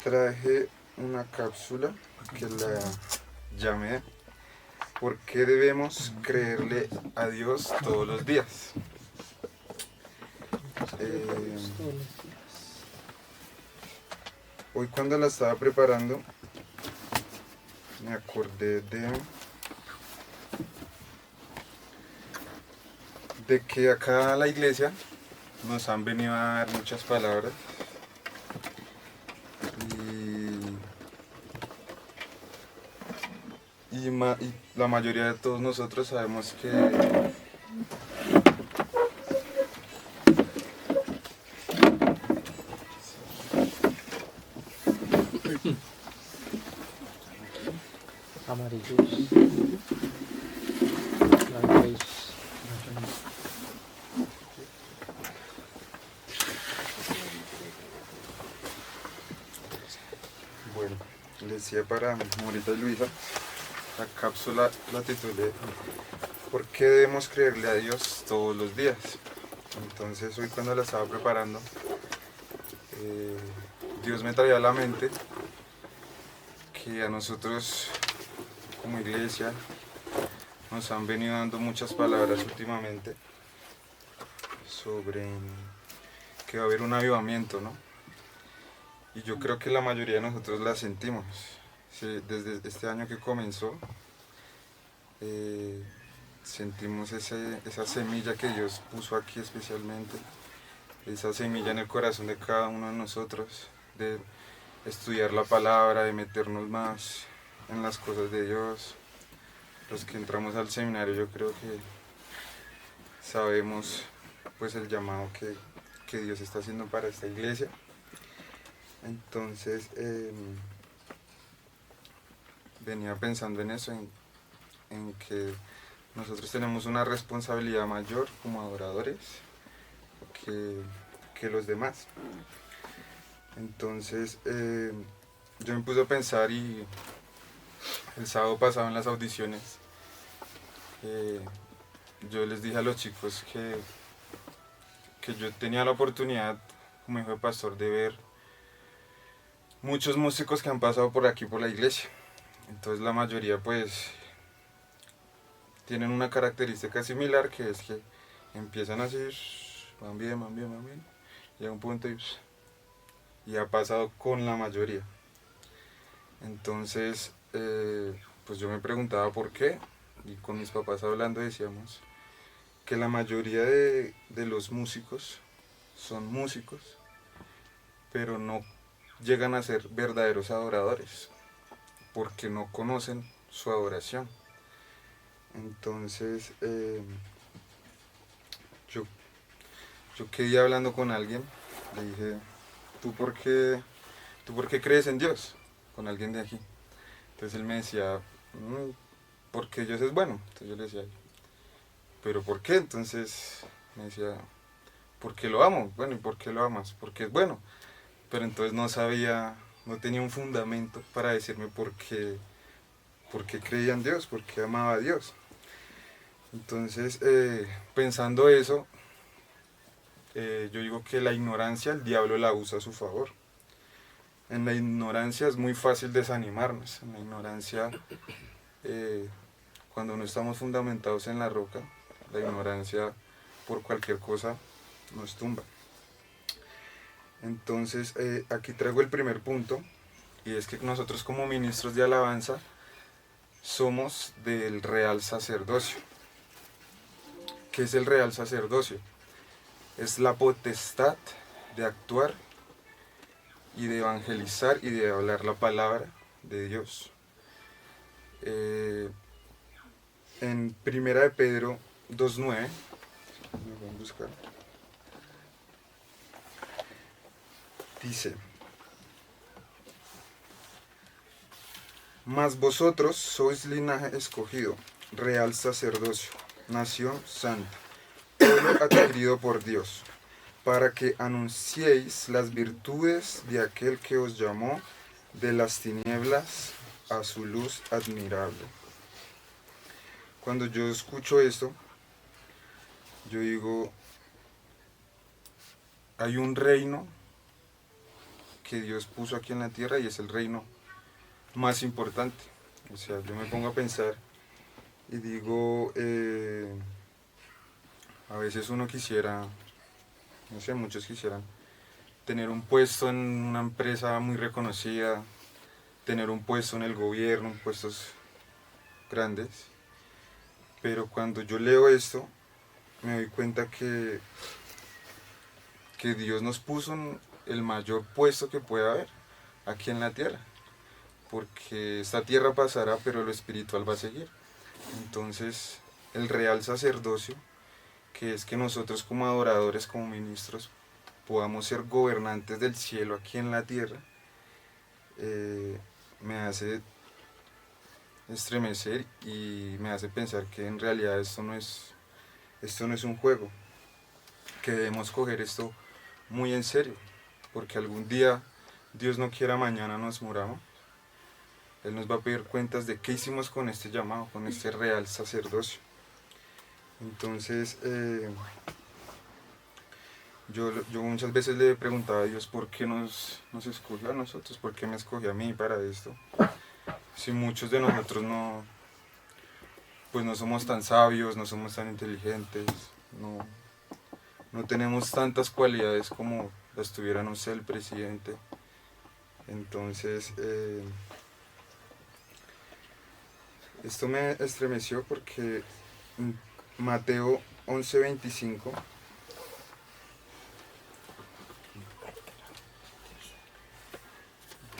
traje una cápsula que la llamé ¿Por qué debemos creerle a Dios todos los días? Hoy cuando la estaba preparando me acordé de que acá a la iglesia nos han venido a dar muchas palabras y la mayoría de todos nosotros sabemos que amarillos, blancos. Bueno, le decía para Morita y Luisa, la cápsula la titulé ¿Por qué debemos creerle a Dios todos los días? Entonces hoy cuando la estaba preparando, Dios me traía a la mente que a nosotros como iglesia nos han venido dando muchas palabras últimamente sobre que va a haber un avivamiento, ¿no? Y yo creo que la mayoría de nosotros la sentimos. Sí, desde este año que comenzó, sentimos esa semilla que Dios puso aquí especialmente, esa semilla en el corazón de cada uno de nosotros, de estudiar la palabra, de meternos más en las cosas de Dios. Los que entramos al seminario yo creo que sabemos pues el llamado que Dios está haciendo para esta iglesia. Entonces venía pensando en eso, en que nosotros tenemos una responsabilidad mayor como adoradores que los demás. Entonces yo me puse a pensar y el sábado pasado en las audiciones yo les dije a los chicos que yo tenía la oportunidad como hijo de pastor de ver muchos músicos que han pasado por aquí por la iglesia. Entonces la mayoría pues tienen una característica similar, que es que empiezan así, van bien, van bien, van bien, llega un punto y ha pasado con la mayoría. Entonces pues yo me preguntaba por qué, y con mis papás hablando decíamos que la mayoría de los músicos son músicos, pero no llegan a ser verdaderos adoradores, porque no conocen su adoración. Entonces yo quedé hablando con alguien, le dije, ¿tú por qué crees en Dios? Con alguien de aquí. Entonces él me decía, porque Dios es bueno. Entonces yo le decía, ¿pero por qué? Entonces me decía, porque lo amo. Bueno, ¿y por qué lo amas? Porque es bueno. Pero entonces no tenía un fundamento para decirme por qué creía en Dios, por qué amaba a Dios. Entonces, pensando eso, yo digo que la ignorancia el diablo la usa a su favor. En la ignorancia es muy fácil desanimarnos. En la ignorancia, cuando no estamos fundamentados en la roca, la ignorancia por cualquier cosa nos tumba. Entonces, aquí traigo el primer punto, y es que nosotros como ministros de alabanza somos del real sacerdocio. ¿Qué es el real sacerdocio? Es la potestad de actuar y de evangelizar y de hablar la palabra de Dios. En Primera de Pedro 2:9, me voy a buscar, dice: Mas vosotros sois linaje escogido, real sacerdocio, nación santa, pueblo adquirido por Dios, para que anunciéis las virtudes de aquel que os llamó de las tinieblas a su luz admirable. Cuando yo escucho esto, yo digo, hay un reino que Dios puso aquí en la tierra y es el reino más importante. O sea, yo me pongo a pensar y digo, a veces uno quisiera, no sé, muchos quisieran tener un puesto en una empresa muy reconocida, tener un puesto en el gobierno, puestos grandes, pero cuando yo leo esto me doy cuenta que Dios nos puso en el mayor puesto que puede haber aquí en la tierra, porque esta tierra pasará, pero lo espiritual va a seguir. Entonces, el real sacerdocio, que es que nosotros como adoradores, como ministros, podamos ser gobernantes del cielo aquí en la tierra, me hace estremecer y me hace pensar que en realidad esto no es un juego, que debemos coger esto muy en serio, porque algún día, Dios no quiera, mañana nos muramos. Él nos va a pedir cuentas de qué hicimos con este llamado, con este real sacerdocio. Entonces, yo muchas veces le preguntaba a Dios por qué nos escogió a nosotros, por qué me escogió a mí para esto. Si muchos de nosotros pues no somos tan sabios, no somos tan inteligentes, no, no tenemos tantas cualidades como las tuviera, no sé, el presidente. Entonces, esto me estremeció porque Mateo 11:25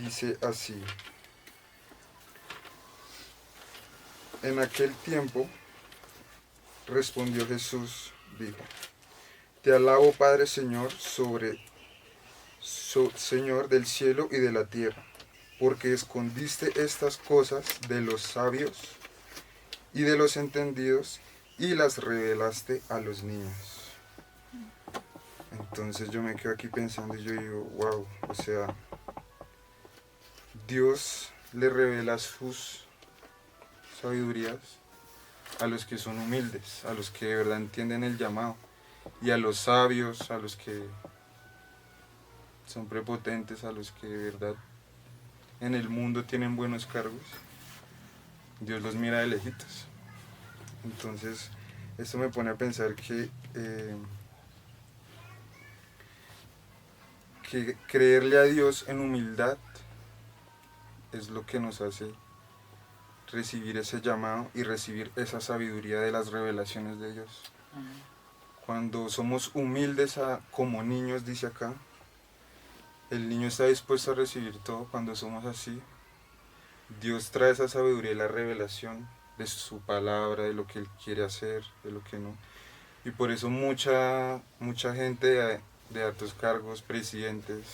dice así: en aquel tiempo respondió Jesús, dijo: te alabo, Padre, Señor, Señor del cielo y de la tierra, porque escondiste estas cosas de los sabios y de los entendidos y las revelaste a los niños. Entonces yo me quedo aquí pensando y yo digo, wow, o sea, Dios le revela sus sabidurías a los que son humildes, a los que de verdad entienden el llamado, y a los sabios, a los que son prepotentes, a los que de verdad en el mundo tienen buenos cargos, Dios los mira de lejitos. Entonces, esto me pone a pensar que creerle a Dios en humildad es lo que nos hace recibir ese llamado y recibir esa sabiduría de las revelaciones de Dios. Cuando somos humildes como niños, dice acá, el niño está dispuesto a recibir todo. Cuando somos así, Dios trae esa sabiduría y la revelación de su palabra, de lo que Él quiere hacer, de lo que no. Y por eso mucha gente de altos cargos, presidentes,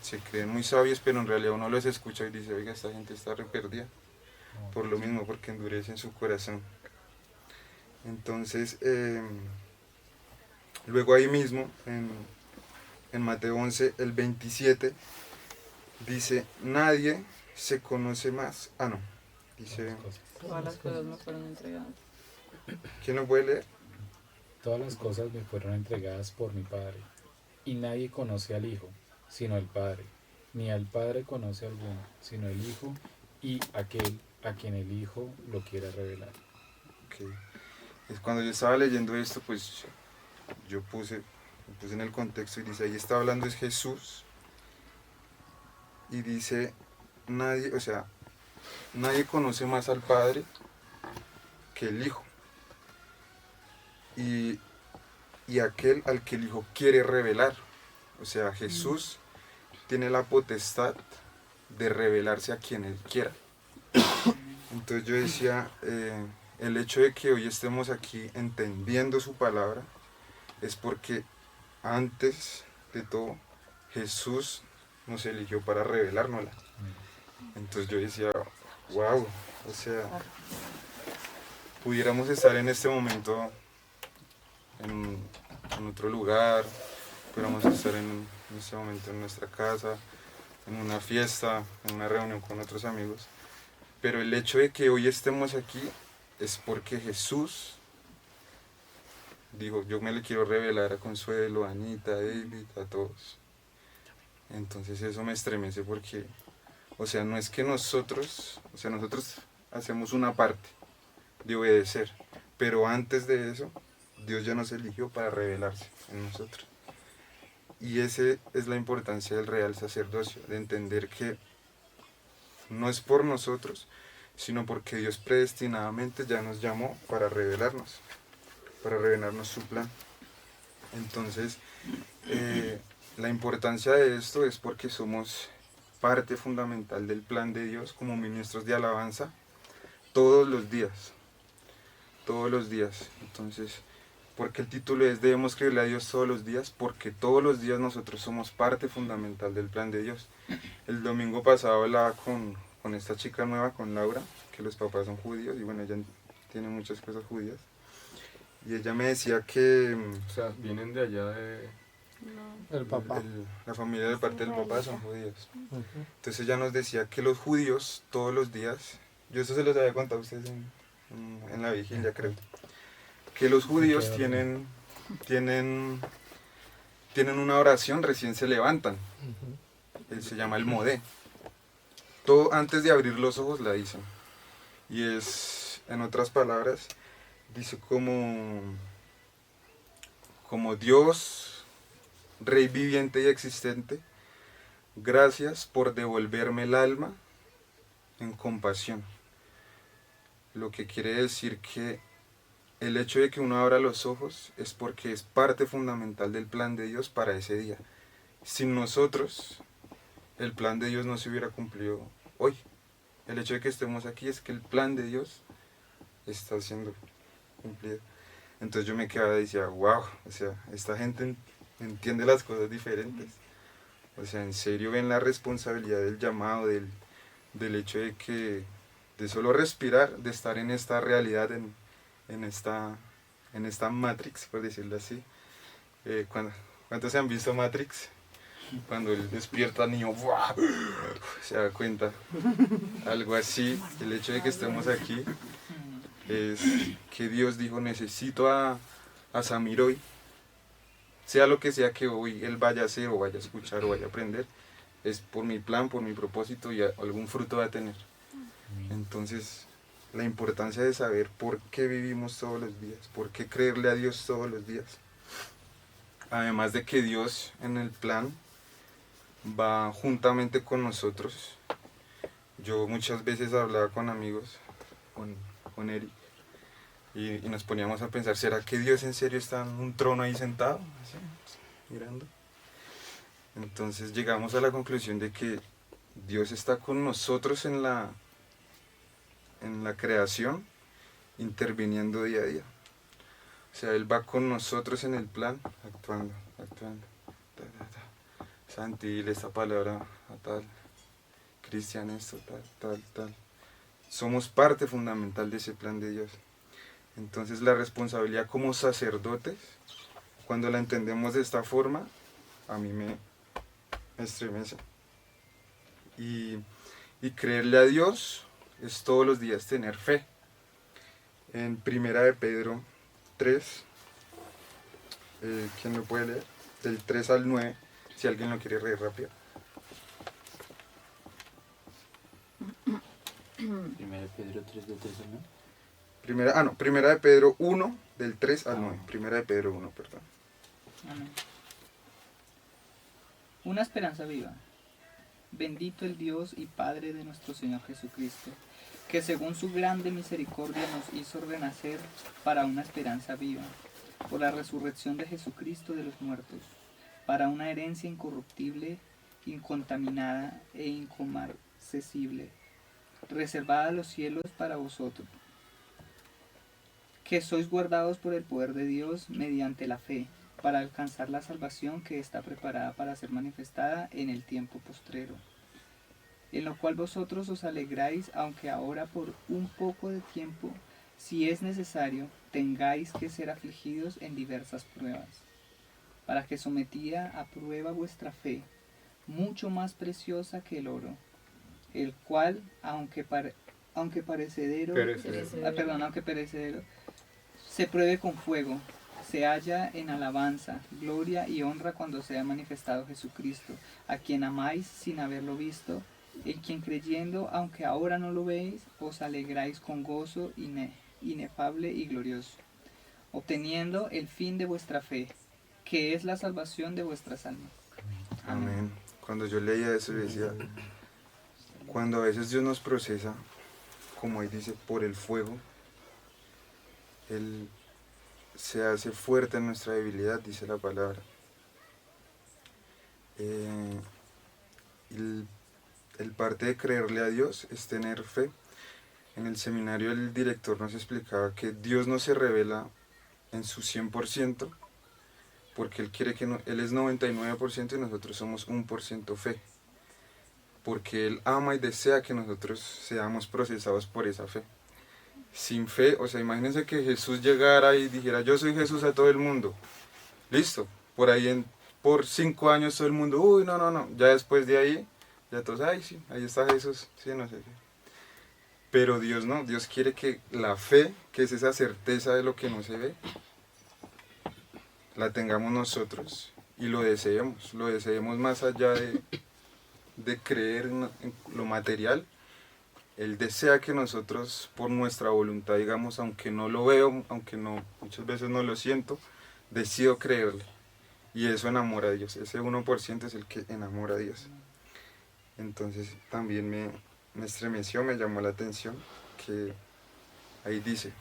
se creen muy sabios, pero en realidad uno los escucha y dice, oiga, esta gente está re perdida. Por lo mismo, porque endurecen su corazón. Entonces, luego ahí mismo, en Mateo 11, el 27, dice, nadie se conoce más. Ah, no. Dice, Todas las cosas me fueron entregadas. ¿quién lo puede leer? Todas las cosas me fueron entregadas por mi Padre, y nadie conoce al Hijo, sino el Padre, ni al Padre conoce alguno, sino el Hijo, y aquel a quien el Hijo lo quiera revelar. Okay. Es cuando yo estaba leyendo esto, pues yo me puse en el contexto y dice, ahí está hablando es Jesús, y dice, nadie, o sea, nadie conoce más al Padre que el Hijo, y aquel al que el Hijo quiere revelar. O sea, Jesús tiene la potestad de revelarse a quien Él quiera. Entonces yo decía, el hecho de que hoy estemos aquí entendiendo su palabra es porque antes de todo Jesús nos eligió para revelárnosla. Entonces yo decía, wow, o sea, pudiéramos estar en este momento en otro lugar, pudiéramos estar en este momento en nuestra casa, en una fiesta, en una reunión con otros amigos, pero el hecho de que hoy estemos aquí es porque Jesús dijo, yo me le quiero revelar a Consuelo, a Anita, a David, a todos. Entonces eso me estremece porque, o sea, no es que nosotros, o sea, nosotros hacemos una parte de obedecer, pero antes de eso, Dios ya nos eligió para revelarse en nosotros. Y esa es la importancia del real sacerdocio, de entender que no es por nosotros, sino porque Dios predestinadamente ya nos llamó para revelarnos su plan. Entonces, la importancia de esto es porque somos parte fundamental del plan de Dios como ministros de alabanza todos los días, todos los días. Entonces, porque el título es Debemos creerle a Dios todos los días, porque todos los días nosotros somos parte fundamental del plan de Dios. El domingo pasado hablaba con esta chica nueva, con Laura, que los papás son judíos, y bueno, ella tiene muchas cosas judías. Y ella me decía que O sea, vienen de allá de... No. El papá. la familia de parte del papá son judíos. Ujú. Entonces ella nos decía que los judíos todos los días, yo eso se los había contado a ustedes en la vigilia, creo, que los judíos tienen una oración, recién se levantan, se llama el modé. Todo antes de abrir los ojos la dicen. Y es, en otras palabras, dice como Dios, Rey viviente y existente, gracias por devolverme el alma en compasión. Lo que quiere decir que el hecho de que uno abra los ojos es porque es parte fundamental del plan de Dios para ese día. Sin nosotros, el plan de Dios no se hubiera cumplido hoy. El hecho de que estemos aquí es que el plan de Dios está siendo cumplido. Entonces yo me quedaba y decía, wow, o sea, esta gente entiende las cosas diferentes. O sea, en serio ven la responsabilidad del llamado, del hecho de que, de solo respirar, de estar en esta realidad, en esta Matrix, por decirlo así. ¿Cuántos se han visto Matrix? Cuando él despierta, niño, ¡buah! Se da cuenta. Algo así, el hecho de que estemos aquí es que Dios dijo, necesito a Samir hoy, sea lo que sea que hoy él vaya a hacer o vaya a escuchar o vaya a aprender, es por mi plan, por mi propósito y algún fruto va a tener. Entonces, la importancia de saber por qué vivimos todos los días, por qué creerle a Dios todos los días. Además de que Dios en el plan va juntamente con nosotros. Yo muchas veces hablaba con amigos, con Eric, y nos poníamos a pensar, ¿será que Dios en serio está en un trono ahí sentado? Así, mirando. Entonces llegamos a la conclusión de que Dios está con nosotros en la creación, interviniendo día a día. O sea, Él va con nosotros en el plan, actuando. Santi, dile esta palabra a tal. Cristian, esto, tal. Somos parte fundamental de ese plan de Dios. Entonces la responsabilidad como sacerdotes, cuando la entendemos de esta forma, a mí me estremece. Y creerle a Dios es todos los días tener fe. En Primera de Pedro 3, ¿quién lo puede leer? Del 3 al 9, si alguien lo quiere leer rápido. Primera de Pedro 3 del 3 al 9. Primera de Pedro 1, del 3 al 9. Primera de Pedro 1, perdón. Amén. Una esperanza viva. Bendito el Dios y Padre de nuestro Señor Jesucristo, que según su grande misericordia nos hizo renacer para una esperanza viva, por la resurrección de Jesucristo de los muertos, para una herencia incorruptible, incontaminada e incomarcesible, reservada a los cielos para vosotros, que sois guardados por el poder de Dios mediante la fe, para alcanzar la salvación que está preparada para ser manifestada en el tiempo postrero, en lo cual vosotros os alegráis, aunque ahora por un poco de tiempo, si es necesario, tengáis que ser afligidos en diversas pruebas, para que sometida a prueba vuestra fe, mucho más preciosa que el oro, el cual, aunque perecedero, se pruebe con fuego, se halla en alabanza, gloria y honra cuando sea manifestado Jesucristo, a quien amáis sin haberlo visto, en quien creyendo, aunque ahora no lo veis, os alegráis con gozo inefable y glorioso, obteniendo el fin de vuestra fe, que es la salvación de vuestras almas. Amén. Cuando yo leía eso, yo decía, cuando a veces Dios nos procesa, como ahí dice, por el fuego, Él se hace fuerte en nuestra debilidad, dice la palabra. El parte de creerle a Dios es tener fe. En el seminario el director nos explicaba que Dios no se revela en su 100%, porque Él quiere que Él es 99% y nosotros somos 1% fe. Porque Él ama y desea que nosotros seamos procesados por esa fe. Sin fe, o sea, imagínense que Jesús llegara y dijera, yo soy Jesús a todo el mundo. Listo, por ahí por 5 años todo el mundo, uy, no, ya después de ahí, ya todos, ay, sí, ahí está Jesús, sí, no sé qué. Pero Dios no, Dios quiere que la fe, que es esa certeza de lo que no se ve, la tengamos nosotros y lo deseemos más allá de creer en lo material. Él desea que nosotros, por nuestra voluntad, digamos, aunque no lo veo, aunque no, muchas veces no lo siento, decido creerle. Y eso enamora a Dios. Ese 1% es el que enamora a Dios. Entonces también me estremeció, me llamó la atención que ahí dice,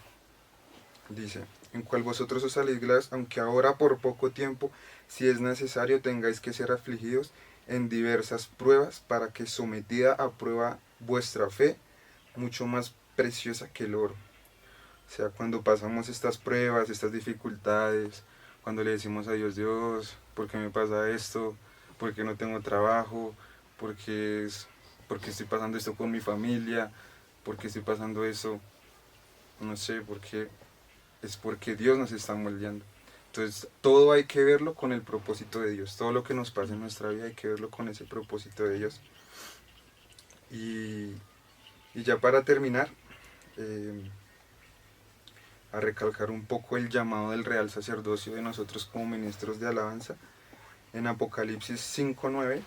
en cual vosotros os alegráis, aunque ahora por poco tiempo, si es necesario, tengáis que ser afligidos en diversas pruebas, para que sometida a prueba vuestra fe, mucho más preciosa que el oro. O sea, cuando pasamos estas pruebas, estas dificultades, cuando le decimos a Dios, Dios, ¿por qué me pasa esto? ¿Por qué no tengo trabajo? ¿Por qué estoy pasando esto con mi familia? ¿Por qué estoy pasando eso? No sé, es porque Dios nos está moldeando. Entonces, todo hay que verlo con el propósito de Dios. Todo lo que nos pasa en nuestra vida hay que verlo con ese propósito de Dios. Y ya para terminar, a recalcar un poco el llamado del real sacerdocio de nosotros como ministros de alabanza, en Apocalipsis 5:9.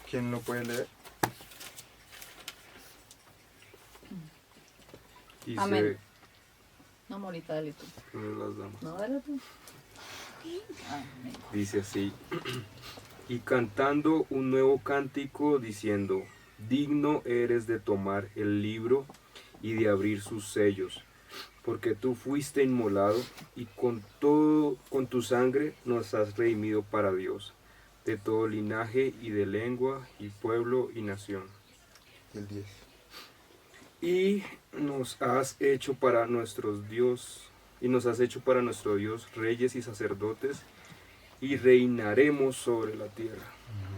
¿Quién lo puede leer? Dice, Amén. No, Morita, dale tú. las damas. No, dale tú. Amén. Dice así, y cantando un nuevo cántico diciendo, digno eres de tomar el libro y de abrir sus sellos, porque tú fuiste inmolado y con tu sangre nos has redimido para Dios, de todo linaje y de lengua y pueblo y nación. El 10. Y nos has hecho para nuestro Dios reyes y sacerdotes, y reinaremos sobre la tierra.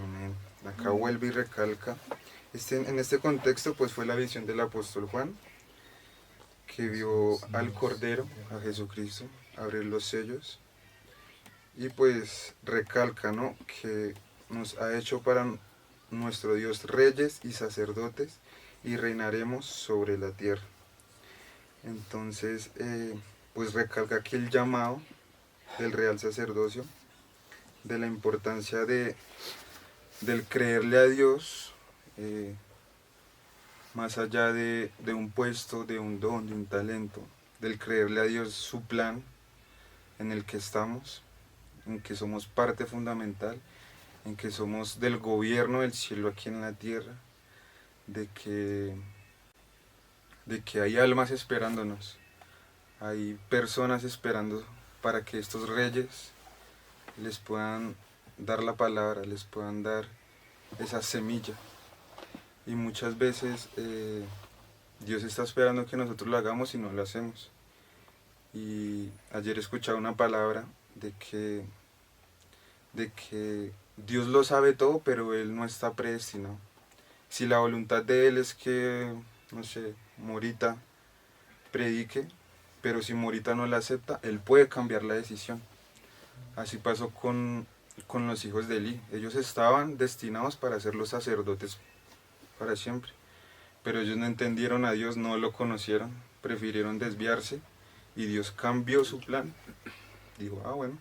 Amén. Acá vuelve y recalca. En este contexto pues fue la visión del apóstol Juan, que vio al Cordero, a Jesucristo, abrir los sellos. Y pues recalca, ¿no?, que nos ha hecho para nuestro Dios reyes y sacerdotes, y reinaremos sobre la tierra. Entonces, pues recalca aquí el llamado del real sacerdocio, de la importancia del creerle a Dios, más allá de un puesto, de un don, de un talento, del creerle a Dios su plan en el que estamos, en que somos parte fundamental, en que somos del gobierno del cielo aquí en la tierra, de que hay almas esperándonos, hay personas esperando para que estos reyes les puedan dar la palabra, les puedan dar esa semilla. Y muchas veces Dios está esperando que nosotros lo hagamos y no lo hacemos. Y ayer escuchaba una palabra de que Dios lo sabe todo, pero Él no está predestinado. Si la voluntad de Él es que, no sé, Morita predique, pero si Morita no la acepta, Él puede cambiar la decisión. Así pasó con los hijos de Eli. Ellos estaban destinados para ser los sacerdotes para siempre, pero ellos no entendieron a Dios, no lo conocieron, prefirieron desviarse y Dios cambió su plan, dijo, ah bueno,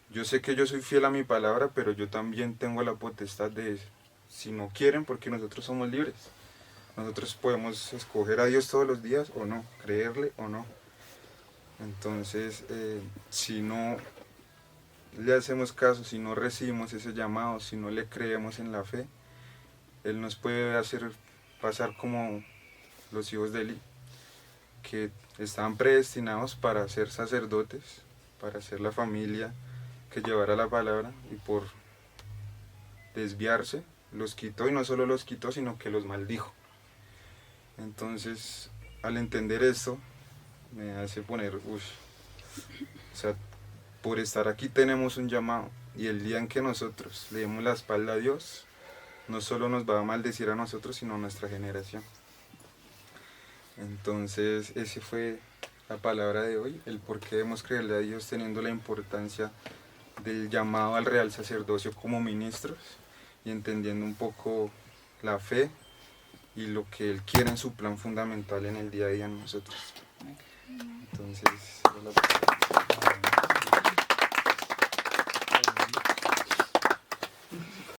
yo sé que yo soy fiel a mi palabra, pero yo también tengo la potestad de, si no quieren, porque nosotros somos libres, nosotros podemos escoger a Dios todos los días o no, creerle o no. Entonces, si no le hacemos caso, si no recibimos ese llamado, si no le creemos en la fe, Él nos puede hacer pasar como los hijos de Eli, que estaban predestinados para ser sacerdotes, para ser la familia que llevara la palabra, y por desviarse los quitó, y no solo los quitó, sino que los maldijo. Entonces, al entender esto, me hace poner, o sea, por estar aquí tenemos un llamado, y el día en que nosotros le demos la espalda a Dios, no solo nos va a maldecir a nosotros, sino a nuestra generación. Entonces, esa fue la palabra de hoy, el por qué debemos creerle a Dios teniendo la importancia del llamado al real sacerdocio como ministros, y entendiendo un poco la fe y lo que Él quiere en su plan fundamental en el día a día en nosotros. Entonces,